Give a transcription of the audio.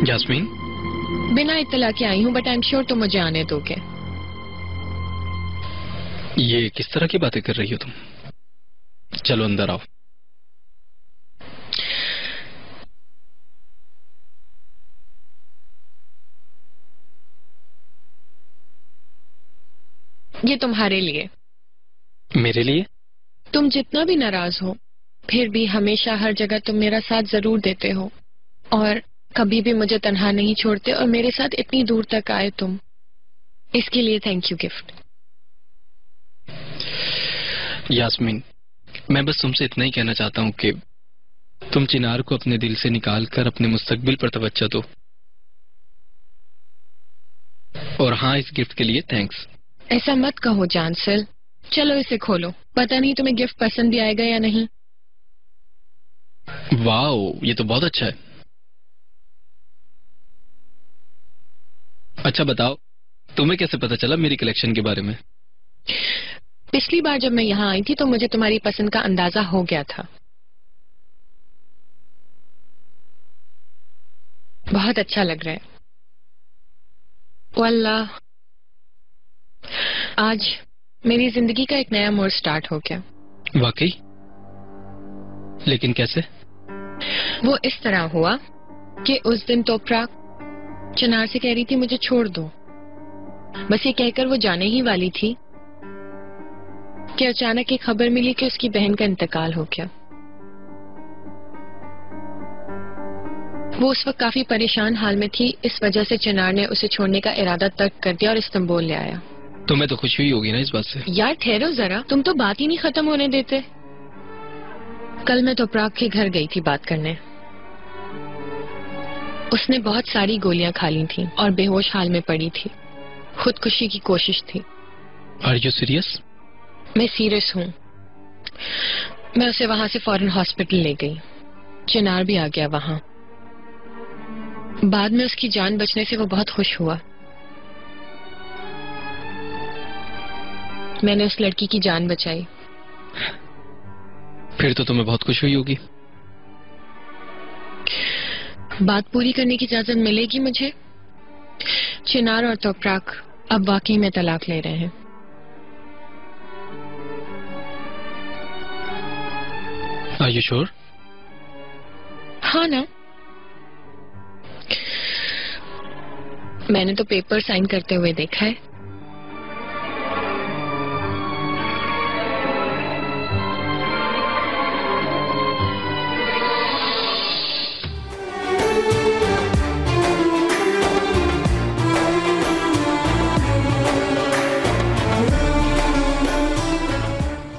यास्मीन, बिना इत्तला के आई हूँ, बट आई एम श्योर तुम मुझे आने दोगे। ये किस तरह की बातें कर रही हो तुम? चलो अंदर आओ। ये तुम्हारे लिए। मेरे लिए? तुम जितना भी नाराज हो, फिर भी हमेशा हर जगह तुम मेरा साथ जरूर देते हो और कभी भी मुझे तन्हा नहीं छोड़ते और मेरे साथ इतनी दूर तक आए तुम। इसके लिए थैंक यू गिफ्ट। यास्मीन, मैं बस तुमसे इतना ही कहना चाहता हूँ कि तुम चिनार को अपने दिल से निकाल कर अपने मुस्तकबिल पर तवज्जो दो। और हाँ, इस गिफ्ट के लिए थैंक्स। ऐसा मत कहो जानसल। चलो इसे खोलो, पता नहीं तुम्हें गिफ्ट पसंद भी आएगा या नहीं। वाओ, ये तो बहुत अच्छा है। अच्छा बताओ, तुम्हें कैसे पता चला मेरी कलेक्शन के बारे में? पिछली बार जब मैं यहाँ आई थी तो मुझे तुम्हारी पसंद का अंदाजा हो गया था। बहुत अच्छा लग रहा है। वल्लाह, आज मेरी जिंदगी का एक नया मोड़ स्टार्ट हो गया। वाकई? लेकिन कैसे? वो इस तरह हुआ कि उस दिन तोपरा चिनार से कह रही थी मुझे छोड़ दो। बस ये कहकर वो जाने ही वाली थी कि अचानक एक खबर मिली कि उसकी बहन का इंतकाल हो गया। वो उस वक्त काफी परेशान हाल में थी, इस वजह से चिनार ने उसे छोड़ने का इरादा तर्क कर दिया और इस्तांबुल ले आया। तुम्हें तो खुशी हुई होगी ना इस बात से? यार ठहरो जरा, तुम तो बात ही नहीं खत्म होने देते। कल मैं तो प्राग के घर गई थी बात करने। उसने बहुत सारी गोलियां खा ली थी और बेहोश हाल में पड़ी थी। खुदकुशी की कोशिश थी। Are you serious? मैं सीरियस हूँ। मैं उसे वहां से फौरन हॉस्पिटल ले गई। चिनार भी आ गया वहां। बाद में उसकी जान बचने से वो बहुत खुश हुआ। मैंने उस लड़की की जान बचाई। फिर तो तुम्हें बहुत खुशी हुई होगी। बात पूरी करने की इजाजत मिलेगी मुझे? चिनार और तोपराक अब वाकई में तलाक ले रहे हैं। Are you sure? हाँ ना, मैंने तो पेपर साइन करते हुए देखा है।